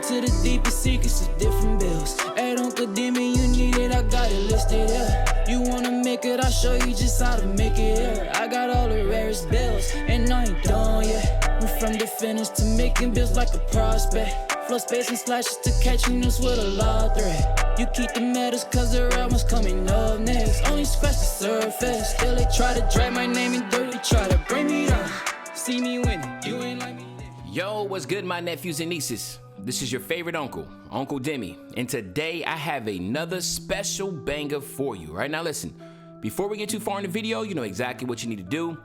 to the deepest secrets of different bills. At Uncle Demi, you need it, I got it listed, yeah. You wanna make it, I'll show you just how to make it, yeah. I got all the rarest bills, and I ain't done yet. Went from the finish to making bills like a prospect. Flow space and slashes to catching us with a law threat. You keep the medals cause the real one's coming up next. Only scratch the surface. Still they try to drag my name in dirt, they try to bring me down. See me winning, you ain't like me. Yo, what's good, my nephews and nieces? This is your favorite uncle, Uncle Demi. And today I have another special banger for you. Right now, listen, before we get too far in the video, you know exactly what you need to do.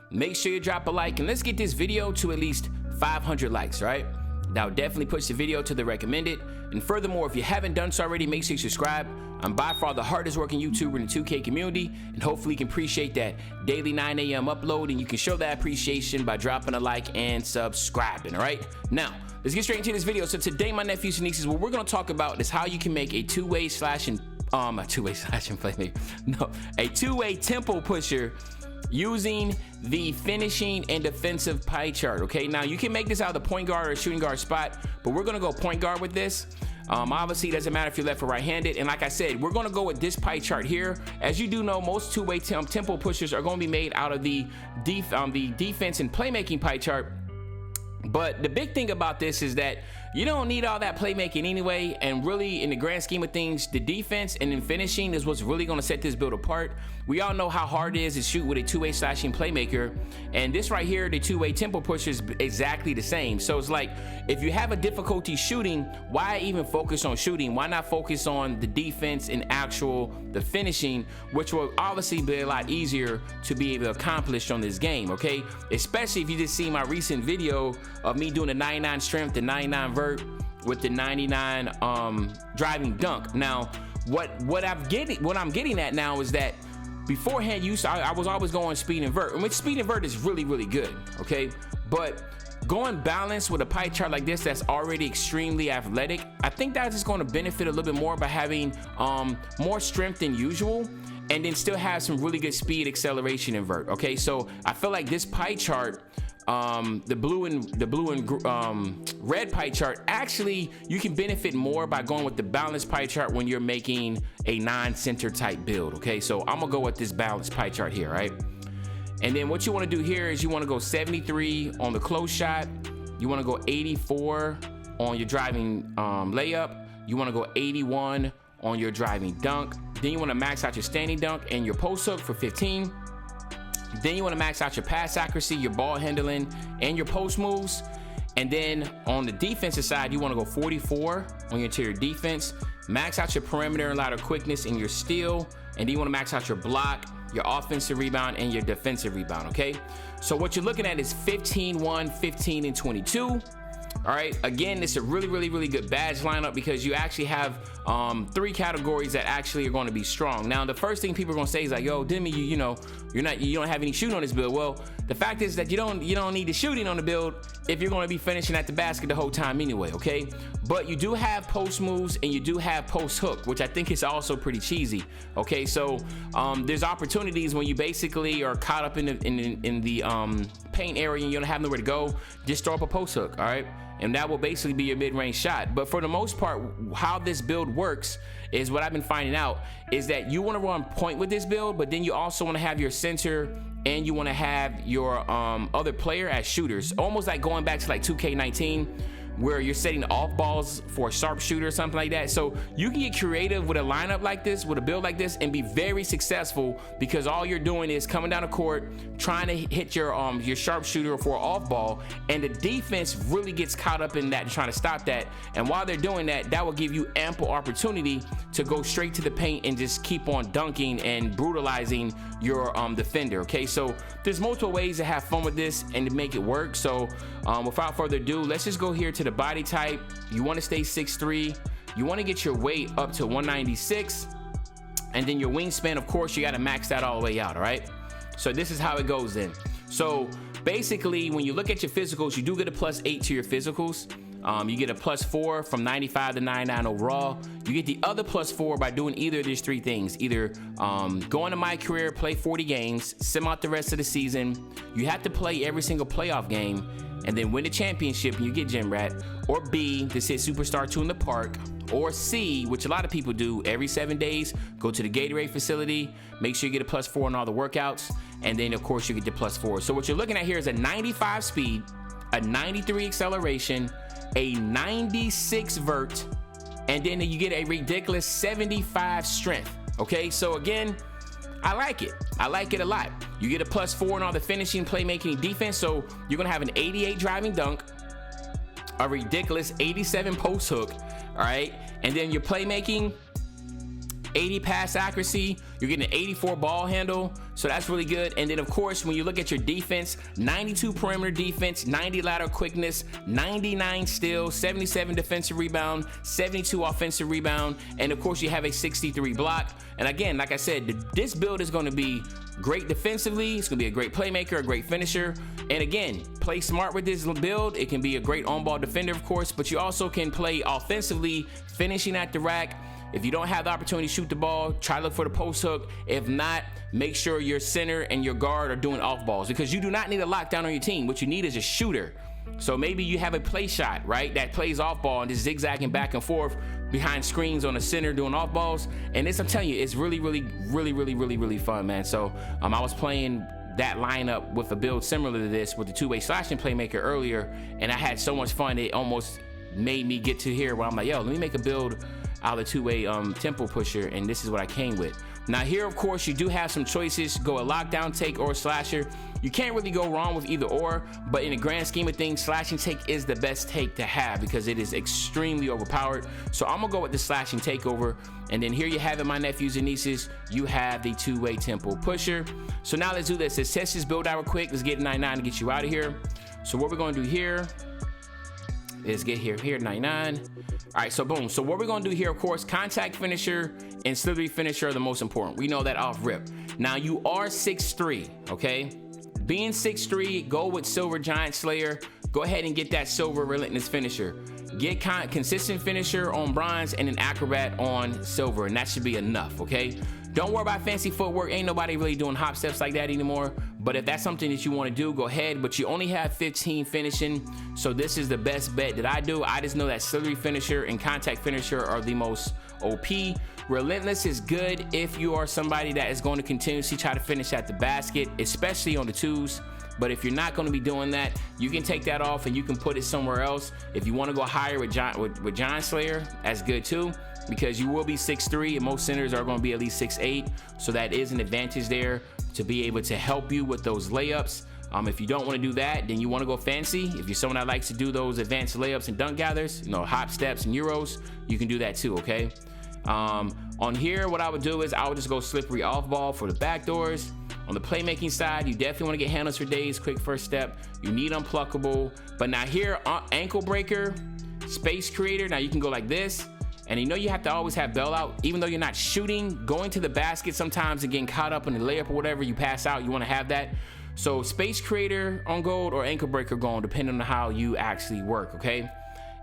Make sure you drop a like and let's get this video to at least 500 likes, right? Now definitely push the video to the recommended. And furthermore, if you haven't done so already, make sure you subscribe. I'm by far the hardest working YouTuber in the 2K community, and hopefully you can appreciate that daily 9 a.m. upload, and you can show that appreciation by dropping a like and subscribing, all right? Now, let's get straight into this video. So today, my nephews and nieces, what we're gonna talk about is how you can make a two-way tempo pusher using the finishing and defensive pie chart. Okay, now you can make this out of the point guard or shooting guard spot, but we're gonna go point guard with this. Obviously, it doesn't matter if you're left or right-handed, and like I said, we're gonna go with this pie chart here. As you do know, most two-way tempo pushers are gonna be made out of the defense and playmaking pie chart. But the big thing about this is that you don't need all that playmaking anyway, and really in the grand scheme of things, the defense and then finishing is what's really going to set this build apart. We all know how hard it is to shoot with a two-way slashing playmaker, and this right here, the two-way tempo pusher, is exactly the same. So it's like, if you have a difficulty shooting, why even focus on shooting? Why not focus on the defense and the finishing, which will obviously be a lot easier to be able to accomplish on this game, okay? Especially if you just see my recent video of me doing the 99 strength, the 99 vert with the 99 driving dunk. Now, what I'm getting at now is that beforehand, I was always going speed and vert, which speed and vert is really, really good, okay? But going balanced with a pie chart like this that's already extremely athletic, I think that's just going to benefit a little bit more by having more strength than usual, and then still have some really good speed, acceleration, and vert. Okay, so I feel like this pie chart, the blue and red pie chart, actually you can benefit more by going with the balanced pie chart when you're making a non-center type build. Okay, so I'm gonna go with this balanced pie chart here, right? And then what you want to do here is you want to go 73 on the close shot, you want to go 84 on your driving layup, you want to go 81 on your driving dunk, then you want to max out your standing dunk and your post hook for 15. Then you want to max out your pass accuracy, your ball handling, and your post moves. And then on the defensive side, you want to go 44 on your interior defense, max out your perimeter and lateral quickness and your steal, and then you want to max out your block, your offensive rebound, and your defensive rebound, okay? So what you're looking at is 15, 1, 15, and 22. All right, again, it's a really, really, really good badge lineup because you actually have 3 categories that actually are going to be strong. Now, the first thing people are going to say is like, "Yo, Demi, you don't have any shooting on this build." Well, the fact is that you don't need the shooting on the build if you're going to be finishing at the basket the whole time anyway, okay? But you do have post moves and you do have post hook, which I think is also pretty cheesy, okay? So there's opportunities when you basically are caught up in the paint area and you don't have nowhere to go, just throw up a post hook, all right? And that will basically be your mid-range shot. But for the most part, how this build works is what I've been finding out is that you want to run point with this build, but then you also want to have your center and you want to have your other player as shooters, almost like going back to like 2K19 where you're setting off balls for a sharpshooter or something like that. So you can get creative with a lineup like this, with a build like this, and be very successful because all you're doing is coming down the court, trying to hit your sharpshooter for an off ball, and the defense really gets caught up in that and trying to stop that. And while they're doing that, that will give you ample opportunity to go straight to the paint and just keep on dunking and brutalizing your defender. Okay, so there's multiple ways to have fun with this and to make it work. So without further ado, let's just go here to the body type. You want to stay 6'3". You want to get your weight up to 196, and then your wingspan, of course, you got to max that all the way out. All right, so this is how it goes then. So basically, when you look at your physicals, you do get a +8 to your physicals. You get a +4 from 95 to 99 overall. You get the other +4 by doing either of these 3 things. Either going to my career, play 40 games, sim out the rest of the season. You have to play every single playoff game. and then win the championship and you get Gym Rat, or B, to sit Superstar 2 in the park, or C, which a lot of people do, every 7 days, go to the Gatorade facility, make sure you get a +4 on all the workouts, and then of course you get the +4. So what you're looking at here is a 95 speed, a 93 acceleration, a 96 vert, and then you get a ridiculous 75 strength. Okay, so again, I like it. I like it a lot. You get a +4 in all the finishing, playmaking, and defense, so you're gonna have an 88 driving dunk, a ridiculous 87 post hook, all right? And then your playmaking, 80 pass accuracy, you're getting an 84 ball handle, so that's really good. And then of course, when you look at your defense, 92 perimeter defense, 90 lateral quickness, 99 steals, 77 defensive rebound, 72 offensive rebound, and of course you have a 63 block. And again, like I said, this build is going to be great defensively, it's going to be a great playmaker, a great finisher. And again, play smart with this build. It can be a great on-ball defender, of course, but you also can play offensively, finishing at the rack. If you don't have the opportunity to shoot the ball, try to look for the post hook. If not, make sure your center and your guard are doing off balls, because you do not need a lockdown on your team. What you need is a shooter. So maybe you have a play shot, right, that plays off ball and just zigzagging back and forth behind screens on the center doing off balls. And this, I'm telling you, it's really fun, man. So I was playing that lineup with a build similar to this with the two-way slashing playmaker earlier, and I had so much fun. It almost made me get to here where I'm like, yo, let me make a build out of the two-way tempo pusher, and this is what I came with. Now here, of course, you do have some choices. Go a lockdown take or a slasher. You can't really go wrong with either or, but in the grand scheme of things, slashing take is the best take to have because it is extremely overpowered. So I'm gonna go with the slashing takeover, and then here you have it, my nephews and nieces, you have the two-way tempo pusher. So now let's do this. Let's test this build out real quick. Let's get 99 to get you out of here. So what we're gonna do here is get here 99. All right, so boom. So what we're gonna do here, of course, contact finisher and slithery finisher are the most important. We know that off rip. Now you are 6'3", okay? Being 6'3", go with silver giant slayer. Go ahead and get that silver relentless finisher. Get consistent finisher on bronze and an acrobat on silver, and that should be enough, okay? Don't worry about fancy footwork. Ain't nobody really doing hop steps like that anymore. But if that's something that you want to do, go ahead. But you only have 15 finishing, so this is the best bet that I do. I just know that slithery finisher and contact finisher are the most OP. Relentless is good if you are somebody that is going to continuously try to finish at the basket, especially on the twos. But if you're not going to be doing that, you can take that off and you can put it somewhere else. If you want to go higher with Giant Slayer, that's good too, because you will be 6'3", and most centers are going to be at least 6'8", so that is an advantage there to be able to help you with those layups. If you don't want to do that, then you want to go fancy. If you're someone that likes to do those advanced layups and dunk gathers, you know, hop steps and euros, you can do that too, okay? On here, what I would do is I would just go slippery off ball for the back doors. On the playmaking side, you definitely want to get handles for days, quick first step. You need unpluckable. But now here, ankle breaker, space creator. Now you can go like this. And you know you have to always have bell out, even though you're not shooting, going to the basket sometimes and getting caught up in the layup or whatever, you pass out, you want to have that. So space creator on gold or ankle breaker gold, depending on how you actually work, okay?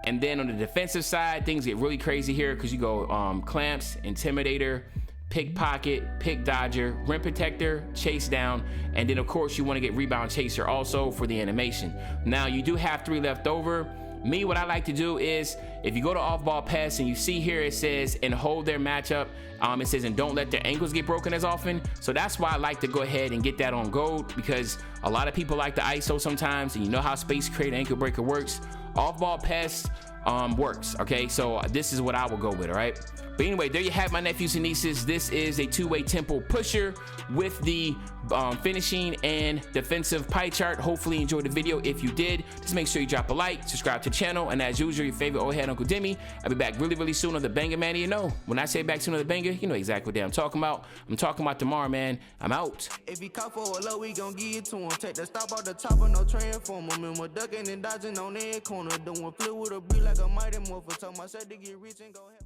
And then on the defensive side, things get really crazy here because you go clamps, intimidator, pickpocket, pick dodger, rim protector, chase down, and then of course you want to get rebound chaser also for the animation. Now you do have 3 left over. Me, what I like to do is, if you go to off-ball pass and you see here it says, and hold their matchup, it says, and don't let their ankles get broken as often. So that's why I like to go ahead and get that on gold, because a lot of people like the ISO sometimes, and you know how space creator ankle breaker works. Off-ball pass works, okay? So this is what I will go with, all right? But anyway, there you have my nephews and nieces. This is a two-way tempo pusher with the finishing and defensive pie chart. Hopefully you enjoyed the video. If you did, just make sure you drop a like, subscribe to the channel, and as usual, your favorite old head Uncle Demi. I'll be back really soon on the banger, man. You know, when I say back soon on the banger, you know exactly what I'm talking about. I'm talking about tomorrow, man. I'm out. If he caught for a low, we gon' give it to him. Take the stop out the top of no transformer. Remember ducking and dodging on that corner. Doing flip with a beat like a mighty morpher. Told myself to get rich and go ahead.